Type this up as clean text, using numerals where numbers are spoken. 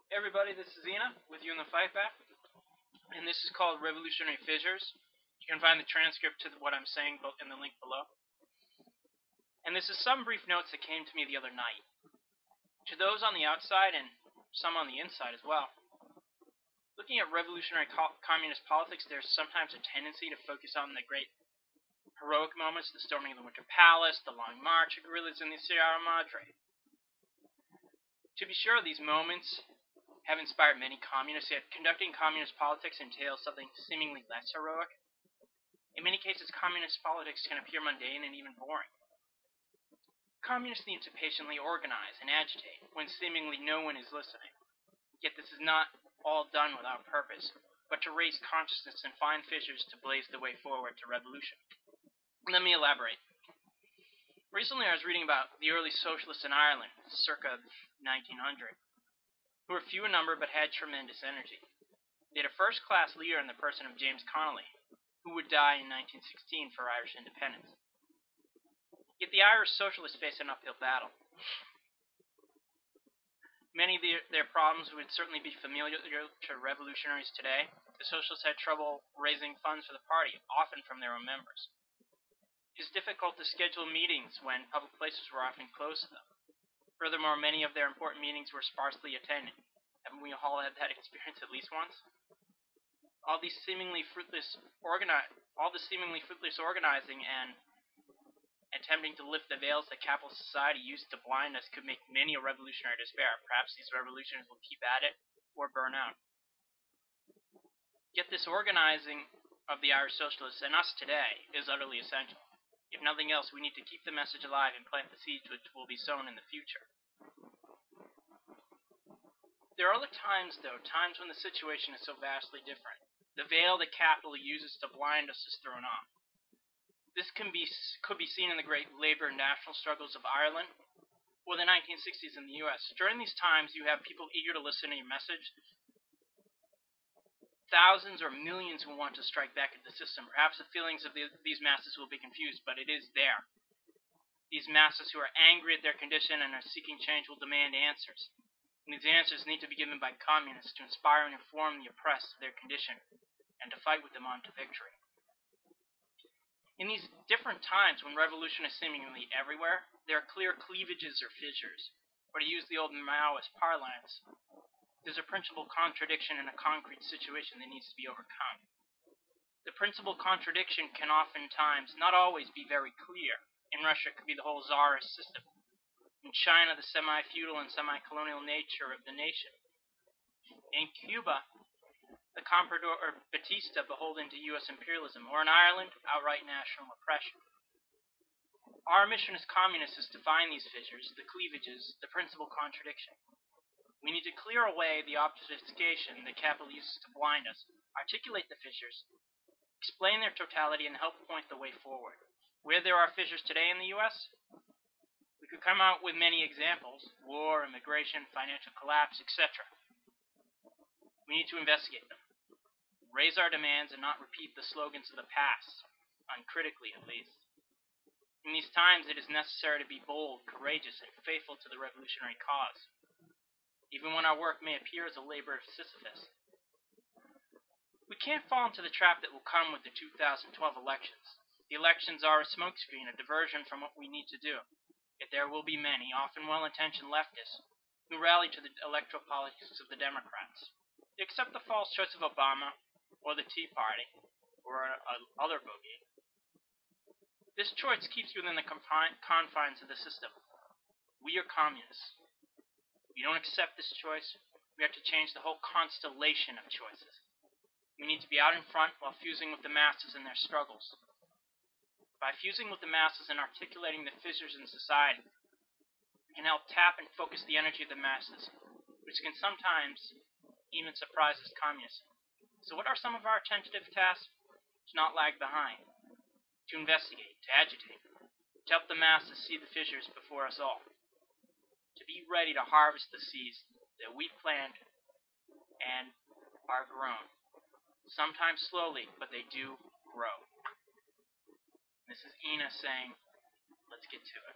Hey everybody, this is Ina with you in the Fight Back, and this is called Revolutionary Fissures. You can find the transcript to what I'm saying in the link below. And this is some brief notes that came to me the other night. To those on the outside and some on the inside as well, looking at revolutionary communist politics, there's sometimes a tendency to focus on the great heroic moments, the storming of the Winter Palace, the Long March of guerrillas in the Sierra Madre. To be sure, these moments have inspired many communists, yet conducting communist politics entails something seemingly less heroic. In many cases, communist politics can appear mundane and even boring. Communists need to patiently organize and agitate when seemingly no one is listening. Yet this is not all done without purpose, but to raise consciousness and find fissures to blaze the way forward to revolution. Let me elaborate. Recently I was reading about the early socialists in Ireland, circa 1900, who were few in number but had tremendous energy. They had a first-class leader in the person of James Connolly, who would die in 1916 for Irish independence. Yet the Irish socialists faced an uphill battle. Many of their problems would certainly be familiar to revolutionaries today. The socialists had trouble raising funds for the party, often from their own members. It is difficult to schedule meetings when public places were often closed to them. Furthermore, many of their important meetings were sparsely attended. Haven't we all had that experience at least once? All this seemingly fruitless organizing and attempting to lift the veils that capitalist society used to blind us could make many a revolutionary despair. Perhaps these revolutionaries will keep at it or burn out. Yet this organizing of the Irish socialists and us today is utterly essential. If nothing else, we need to keep the message alive and plant the seeds which will be sown in the future. There are other times, though, times when the situation is so vastly different. The veil that capital uses to blind us is thrown off. This could be seen in the great labor and national struggles of Ireland or the 1960s in the U.S. During these times, you have people eager to listen to your message. Thousands or millions who want to strike back at the system. Perhaps the feelings of these masses will be confused, but it is there. These masses who are angry at their condition and are seeking change will demand answers. And these answers need to be given by communists to inspire and inform the oppressed of their condition and to fight with them on to victory. In these different times when revolution is seemingly everywhere, there are clear cleavages or fissures. Or to use the old Maoist parlance, there's a principal contradiction in a concrete situation that needs to be overcome. The principal contradiction can oftentimes, not always, be very clear. In Russia, it could be the whole czarist system. In China, the semi-feudal and semi-colonial nature of the nation. In Cuba, the comprador or Batista beholden to U.S. imperialism, or in Ireland, outright national oppression. Our mission as communists is to find these fissures, the cleavages, the principal contradiction. We need to clear away the obfuscation that capital uses to blind us, articulate the fissures, explain their totality, and help point the way forward. Where there are fissures today in the U.S., we could come out with many examples: war, immigration, financial collapse, etc. We need to investigate them, raise our demands, and not repeat the slogans of the past, uncritically at least. In these times, it is necessary to be bold, courageous, and faithful to the revolutionary cause, even when our work may appear as a labor of Sisyphus. We can't fall into the trap that will come with the 2012 elections. The elections are a smokescreen, a diversion from what we need to do. Yet there will be many, often well-intentioned leftists, who rally to the electoral politics of the Democrats. They accept the false choice of Obama, or the Tea Party, or other bogey. This choice keeps you within the confines of the system. We are communists. If you don't accept this choice, we have to change the whole constellation of choices. We need to be out in front while fusing with the masses in their struggles. By fusing with the masses and articulating the fissures in society, we can help tap and focus the energy of the masses, which can sometimes even surprise as communists. So what are some of our tentative tasks? To not lag behind, to investigate, to agitate, to help the masses see the fissures before us all, to be ready to harvest the seeds that we plant and are grown. Sometimes slowly, but they do grow. This is Ina saying, let's get to it.